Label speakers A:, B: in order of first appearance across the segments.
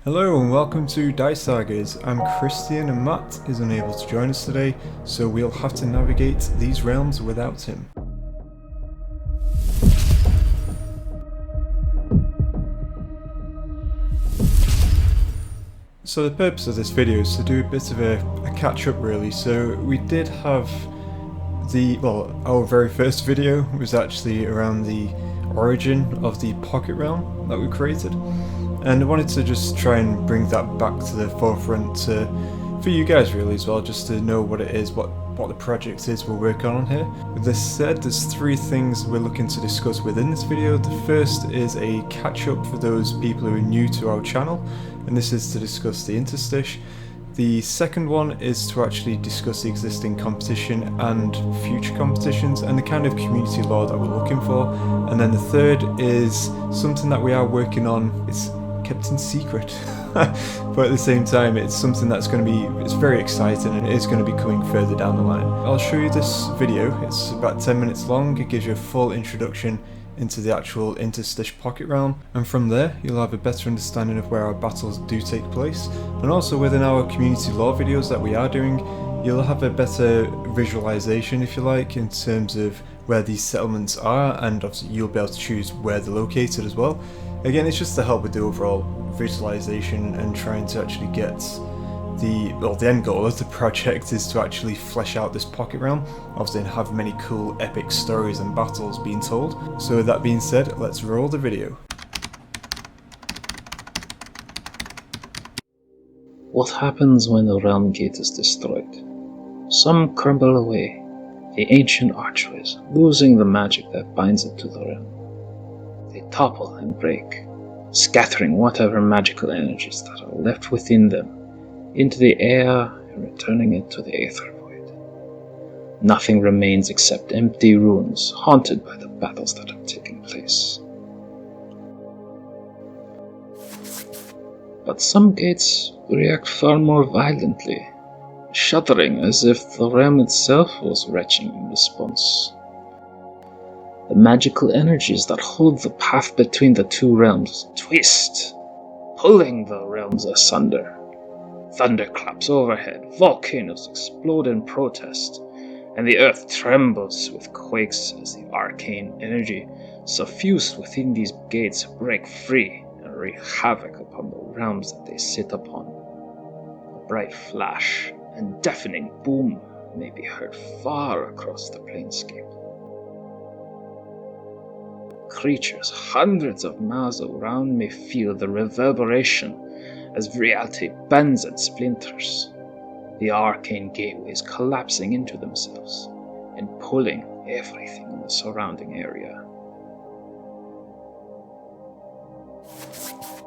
A: Hello and welcome to Dice Sagas. I'm Christian and Matt is unable to join us today, so we'll have to navigate these realms without him. So the purpose of this video is to do a bit of a catch-up really. So we did have our very first video was actually around the origin of the pocket realm that we created. And I wanted to just try and bring that back to the forefront for you guys really as well, just to know what it is, what the project is we're working on here. With this said, there's three things we're looking to discuss within this video. The first is a catch-up for those people who are new to our channel, and this is to discuss the Interstice. The second one is to actually discuss the existing competition and future competitions and the kind of community lore that we're looking for. And then the third is something that we are working on. It's kept in secret, but at the same time it's something that's going to be, it's very exciting and it is going to be coming further down the line. I'll show you this video. It's about 10 minutes long. It gives you a full introduction into the actual Interstice pocket realm, and from there you'll have a better understanding of where our battles do take place, and also within our community lore videos that we are doing you'll have a better visualization, if you like, in terms of where these settlements are, and obviously you'll be able to choose where they're located as well. Again, it's just to help with the overall visualization and trying to actually get the end goal of the project is to actually flesh out this pocket realm, obviously, and have many cool epic stories and battles being told. So with that being said, let's roll the video.
B: What happens when the realm gate is destroyed? Some crumble away, the ancient archways, losing the magic that binds it to the realm. They topple and break, scattering whatever magical energies that are left within them into the air and returning it to the aether void. Nothing remains except empty ruins haunted by the battles that have taken place. But some gates react far more violently, shuddering as if the realm itself was retching in response. The magical energies that hold the path between the two realms twist, pulling the realms asunder. Thunderclaps overhead, volcanoes explode in protest, and the earth trembles with quakes as the arcane energy suffused within these gates break free and wreak havoc upon the realms that they sit upon. A bright flash and deafening boom may be heard far across the planescape. Creatures hundreds of miles around may feel the reverberation as reality bends and splinters, the arcane gateways collapsing into themselves and pulling everything in the surrounding area.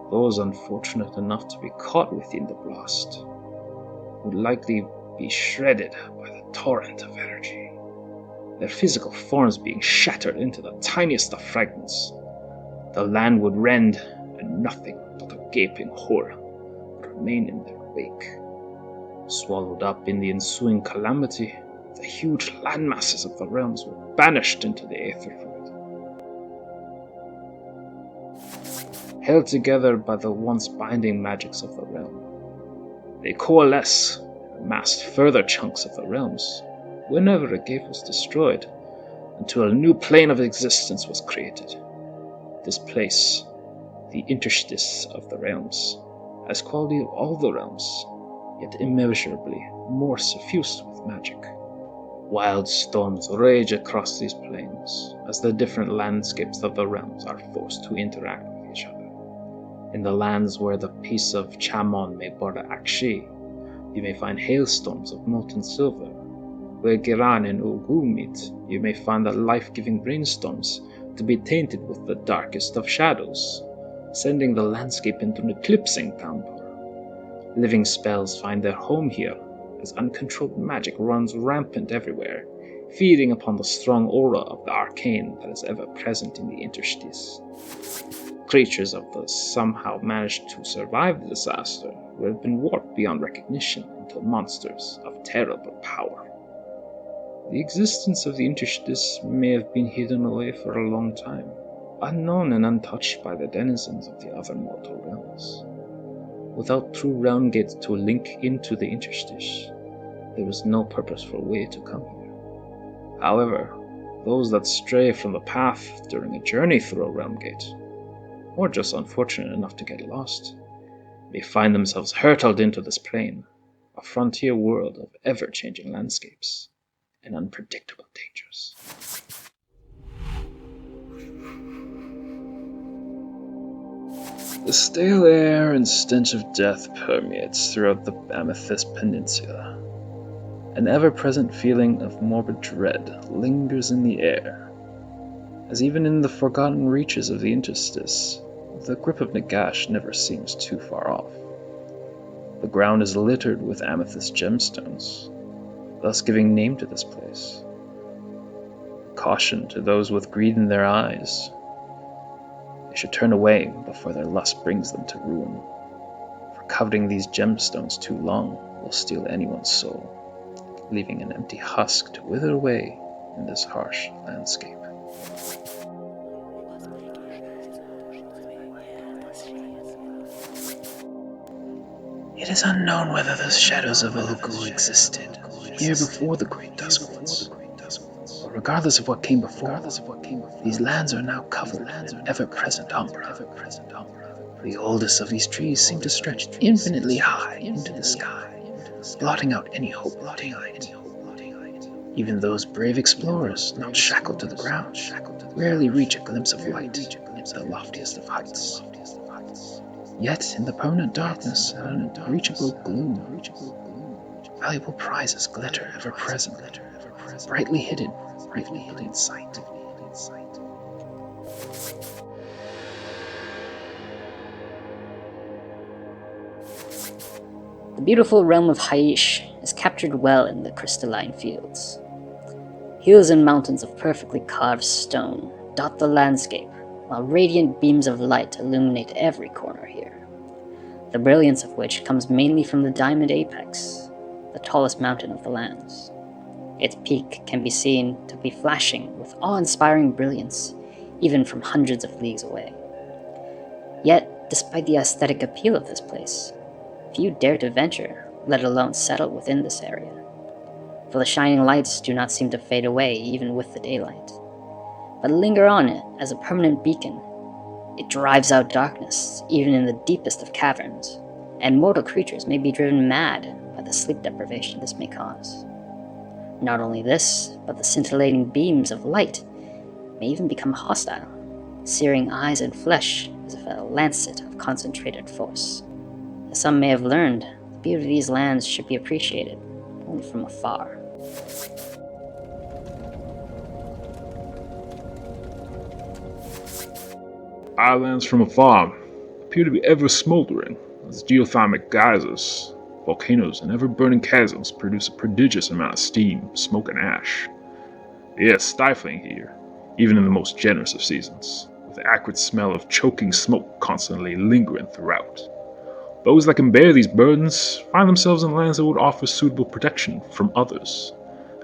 B: Those unfortunate enough to be caught within the blast would likely be shredded by the torrent of energy, their physical forms being shattered into the tiniest of fragments. The land would rend, and nothing but a gaping hole remain in their wake. Swallowed up in the ensuing calamity, the huge landmasses of the realms were banished into the aether void. Held together by the once binding magics of the realm, they coalesce and amassed further chunks of the realms whenever a gate was destroyed, until a new plane of existence was created. This place, the Interstice of the realms, has quality of all the realms, yet immeasurably more suffused with magic. Wild storms rage across these plains as the different landscapes of the realms are forced to interact with each other. In the lands where the peace of Chamon may border Akshi, you may find hailstorms of molten silver. Where Giran and Ugu meet, you may find the life-giving brainstorms to be tainted with the darkest of shadows, sending the landscape into an eclipsing downpour. Living spells find their home here, as uncontrolled magic runs rampant everywhere, feeding upon the strong aura of the arcane that is ever present in the Interstice. Creatures of the somehow managed to survive the disaster will have been warped beyond recognition into monsters of terrible power. The existence of the Interstice may have been hidden away for a long time, unknown and untouched by the denizens of the other mortal realms. Without true realm gates to link into the Interstice, there was no purposeful way to come here. However, those that stray from the path during a journey through a realm gate, or just unfortunate enough to get lost, may find themselves hurtled into this plane, a frontier world of ever-changing landscapes and unpredictable dangers. The stale air and stench of death permeates throughout the Amethyst Peninsula. An ever-present feeling of morbid dread lingers in the air, as even in the forgotten reaches of the Interstice, the grip of Nagash never seems too far off. The ground is littered with amethyst gemstones, thus giving name to this place. Caution to those with greed in their eyes. They should turn away before their lust brings them to ruin, for coveting these gemstones too long will steal anyone's soul, leaving an empty husk to wither away in this harsh landscape. It is unknown whether the shadows of Ulugul existed here before the Great Dusk Once. But regardless of what came before, these lands are now covered in ever-present umbra. The oldest of these trees seem to stretch infinitely high into the sky, blotting out any hope of daylight. Even those brave explorers, not shackled to the ground, rarely reach a glimpse of light into the loftiest of heights. Yet, in the permanent darkness and unreachable gloom, valuable prizes glitter ever present, brightly hidden in sight.
C: The beautiful realm of Haish is captured well in the crystalline fields. Hills and mountains of perfectly carved stone dot the landscape, while radiant beams of light illuminate every corner here, the brilliance of which comes mainly from the Diamond Apex, the tallest mountain of the lands. Its peak can be seen to be flashing with awe-inspiring brilliance, even from hundreds of leagues away. Yet, despite the aesthetic appeal of this place, few dare to venture, let alone settle within this area, for the shining lights do not seem to fade away even with the daylight, but linger on it as a permanent beacon. It drives out darkness, even in the deepest of caverns, and mortal creatures may be driven mad by the sleep deprivation this may cause. Not only this, but the scintillating beams of light may even become hostile, searing eyes and flesh as if a lancet of concentrated force. As some may have learned, the beauty of these lands should be appreciated only from afar.
D: Islands from afar appear to be ever smoldering as geothermal geysers, volcanoes, and ever-burning chasms produce a prodigious amount of steam, smoke, and ash. The air is stifling here, even in the most generous of seasons, with the acrid smell of choking smoke constantly lingering throughout. Those that can bear these burdens find themselves in lands that would offer suitable protection from others,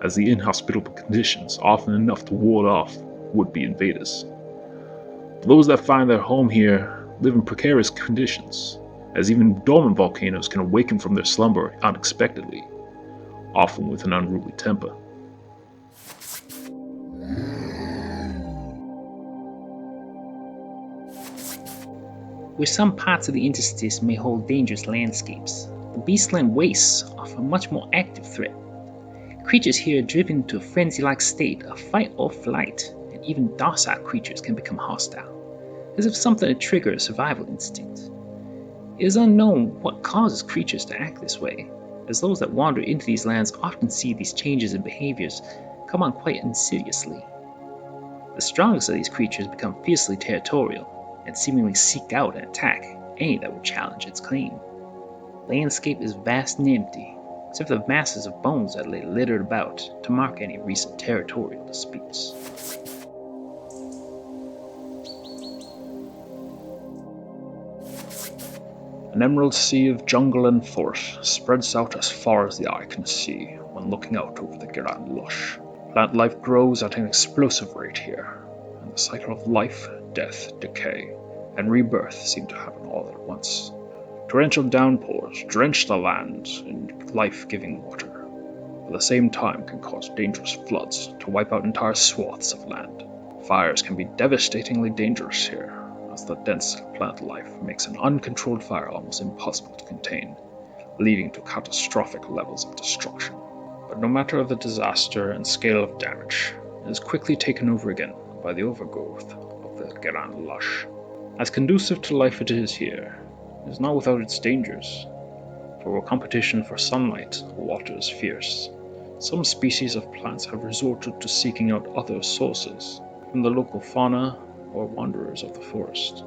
D: as the inhospitable conditions are often enough to ward off would-be invaders. Those that find their home here live in precarious conditions, as even dormant volcanoes can awaken from their slumber unexpectedly, often with an unruly temper.
B: Where some parts of the Interstice may hold dangerous landscapes, the beastland wastes offer a much more active threat. Creatures here are driven into a frenzy-like state of fight or flight, and even docile creatures can become hostile, as if something to trigger a survival instinct. It is unknown what causes creatures to act this way, as those that wander into these lands often see these changes in behaviors come on quite insidiously. The strongest of these creatures become fiercely territorial, and seemingly seek out and attack any that would challenge its claim. The landscape is vast and empty, except for the masses of bones that lay littered about to mark any recent territorial disputes.
D: An emerald sea of jungle and forest spreads out as far as the eye can see when looking out over the Grand Lush. Plant life grows at an explosive rate here, and the cycle of life, death, decay, and rebirth seem to happen all at once.
B: Torrential downpours drench the land in life-giving water, but at the same time can cause dangerous floods to wipe out entire swaths of land. Fires can be devastatingly dangerous here, as the dense plant life makes an uncontrolled fire almost impossible to contain, leading to catastrophic levels of destruction. But no matter the disaster and scale of damage, it is quickly taken over again by the overgrowth of the Grand Lush. As conducive to life it is here, it is not without its dangers, for where competition for sunlight or water is fierce, some species of plants have resorted to seeking out other sources from the local fauna or wanderers of the forest.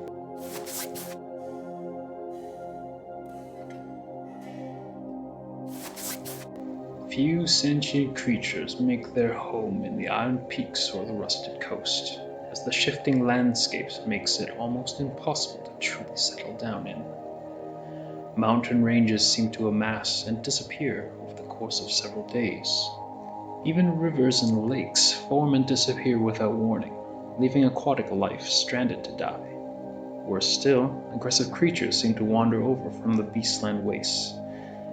B: Few sentient creatures make their home in the iron peaks or the rusted coast, as the shifting landscapes makes it almost impossible to truly settle down in. Mountain ranges seem to amass and disappear over the course of several days. Even rivers and lakes form and disappear without warning, leaving aquatic life stranded to die. Worse still, aggressive creatures seem to wander over from the beastland wastes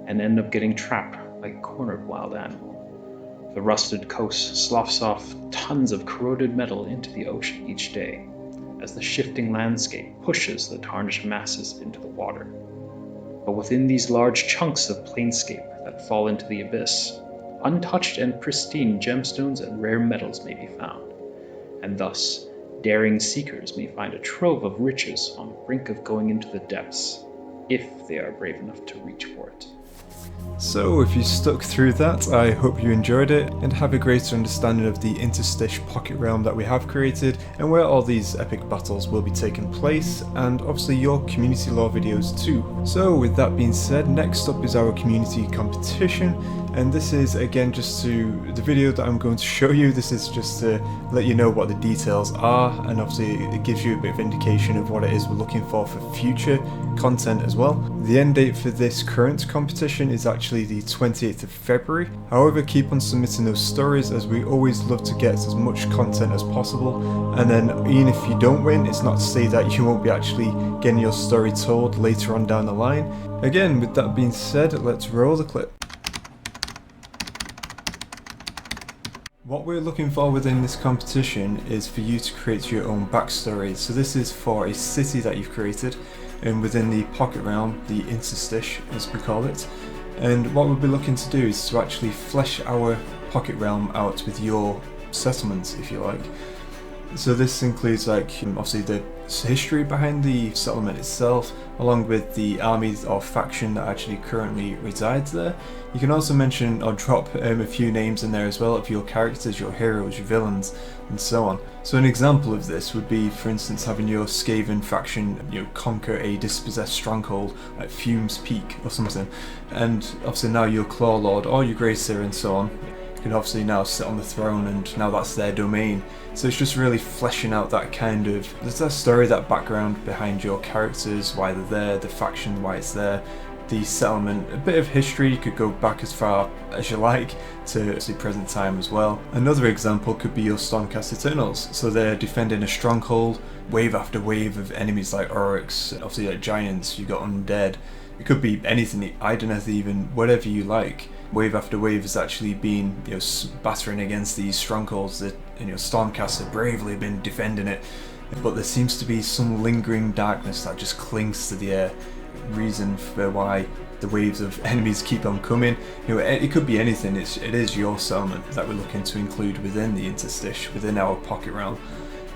B: and end up getting trapped like a cornered wild animal. The rusted coast sloughs off tons of corroded metal into the ocean each day, as the shifting landscape pushes the tarnished masses into the water. But within these large chunks of planescape that fall into the abyss, untouched and pristine gemstones and rare metals may be found, and thus daring seekers may find a trove of riches on the brink of going into the depths, if they are brave enough to reach for it.
A: So if you stuck through that, I hope you enjoyed it and have a greater understanding of the Interstice pocket realm that we have created and where all these epic battles will be taking place, and obviously your community lore videos too. So with that being said, next up is our community competition, and this is again just the video that I'm going to show you. This is just to let you know what the details are, and obviously it gives you a bit of indication of what it is we're looking for future content as well. The end date for this current competition is actually the 28th of February. However, keep on submitting those stories, as we always love to get as much content as possible, and then even if you don't win, it's not to say that you won't be actually getting your story told later on down the line. Again, with that being said, let's roll the clip. What we're looking for within this competition is for you to create your own backstory. So this is for a city that you've created, and within the pocket realm, the Interstice as we call it. And what we'll be looking to do is to actually flesh our pocket realm out with your settlements, if you like. So this includes obviously the history behind the settlement itself, along with the army or faction that actually currently resides there. You can also mention or drop a few names in there as well of your characters, your heroes, your villains, and so on. So an example of this would be, for instance, having your Skaven faction, conquer a dispossessed stronghold like Fume's Peak or something, and obviously now your Claw Lord or your Greyseer and so on can obviously now sit on the throne, and now that's their domain. So it's just really fleshing out that kind of, there's that story, that background behind your characters, why they're there, the faction, why it's there, the settlement, a bit of history. You could go back as far as you like to the present time as well. Another example could be your Stormcast Eternals. So they're defending a stronghold, wave after wave of enemies like Oryx, obviously like giants, you got undead. It could be anything, Idoneth even, whatever you like. Wave after wave has actually been battering against these strongholds that Stormcast have bravely been defending it, but there seems to be some lingering darkness that just clings to the air. Reason for why the waves of enemies keep on coming. It could be anything. It is your settlement that we're looking to include within the Interstice, within our pocket realm,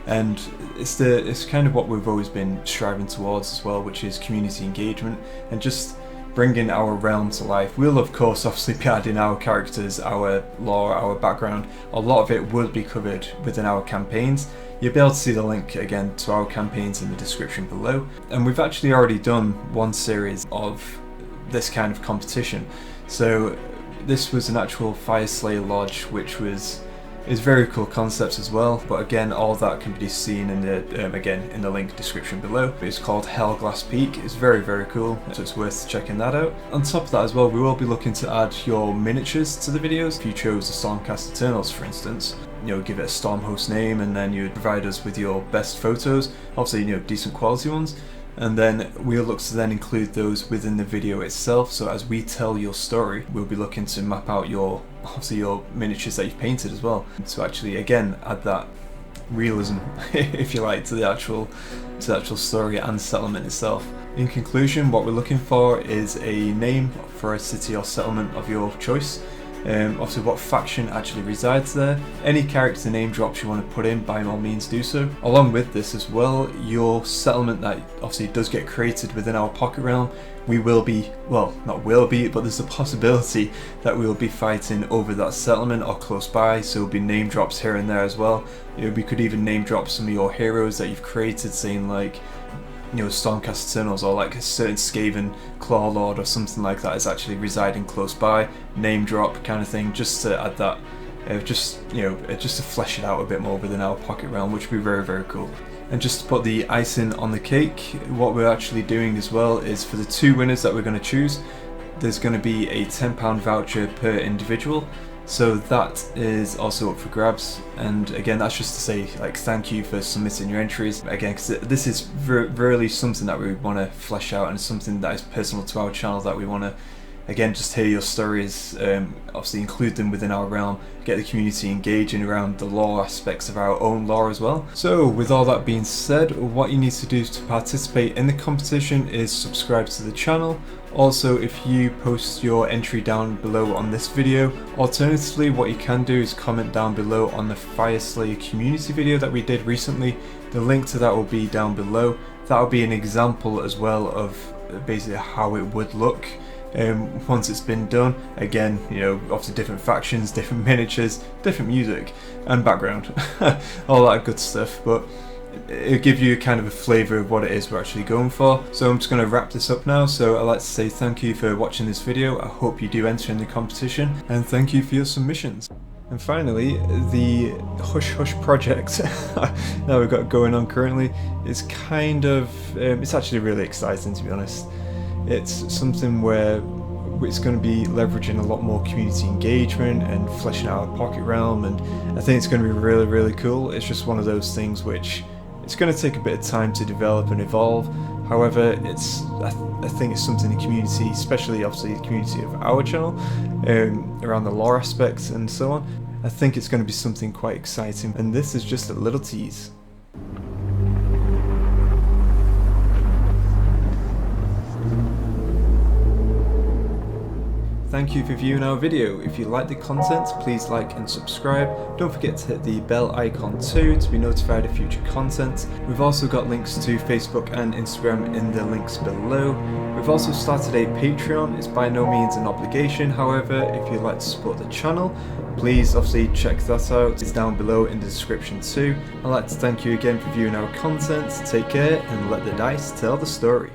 A: and it's kind of what we've always been striving towards as well, which is community engagement and just bringing our realm to life. We'll of course obviously be adding our characters, our lore, our background. A lot of it will be covered within our campaigns. You'll be able to see the link again to our campaigns in the description below. And we've actually already done one series of this kind of competition. So this was an actual Fire Slayer Lodge, which is very cool concepts as well, but again all that can be seen in the again in the link description below. It's called Hellglass Peak. It's very, very cool, so it's worth checking that out. On top of that as well, we will be looking to add your miniatures to the videos. If you chose the Stormcast Eternals, for instance, give it a Stormhost name, and then you would provide us with your best photos, obviously decent quality ones, and then we'll look to then include those within the video itself. So as we tell your story, we'll be looking to map out obviously your miniatures that you've painted as well, to actually again add that realism, if you like, to the actual story and settlement itself. In conclusion, what we're looking for is a name for a city or settlement of your choice. Obviously what faction actually resides there. Any character name drops you want to put in, by all means do so. Along with this as well, your settlement that obviously does get created within our pocket realm, we will be, well, not will be, but there's a possibility that we will be fighting over that settlement or close by, so there'll be name drops here and there as well. We could even name drop some of your heroes that you've created, saying like, Stormcast Eternals, or like a certain Skaven Claw Lord or something like that is actually residing close by, name drop kind of thing, just to add that, just to flesh it out a bit more within our pocket realm, which would be very, very cool. And just to put the icing on the cake, what we're actually doing as well is for the 2 winners that we're going to choose, there's going to be a £10 voucher per individual. So that is also up for grabs, and again that's just to say like thank you for submitting your entries again, because this is really something that we want to flesh out and something that is personal to our channel, that we want to again just hear your stories, obviously include them within our realm, get the community engaging around the lore aspects of our own lore as well. So with all that being said, what you need to do to participate in the competition is subscribe to the channel. Also, if you post your entry down below on this video, alternatively what you can do is comment down below on the Fire Slayer community video that we did recently. The link to that will be down below. That will be an example as well of basically how it would look once it's been done. Again, obviously different factions, different miniatures, different music and background, all that good stuff, but it'll give you kind of a flavour of what it is we're actually going for. So I'm just going to wrap this up now. So I'd like to say thank you for watching this video. I hope you do enter in the competition, and thank you for your submissions. And finally, the Hush Hush project that we've got going on currently is kind of, it's actually really exciting, to be honest. It's something where it's going to be leveraging a lot more community engagement and fleshing out our pocket realm, and I think it's going to be really, really cool. It's just one of those things which it's going to take a bit of time to develop and evolve. However, I think it's something the community, especially obviously the community of our channel, around the lore aspects and so on, I think it's going to be something quite exciting, and this is just a little tease. Thank you for viewing our video. If you like the content, please like and subscribe. Don't forget to hit the bell icon too to be notified of future content. We've also got links to Facebook and Instagram in the links below. We've also started a Patreon. It's by no means an obligation, however, if you'd like to support the channel, please obviously check that out. It's down below in the description too. I'd like to thank you again for viewing our content. Take care and let the dice tell the story.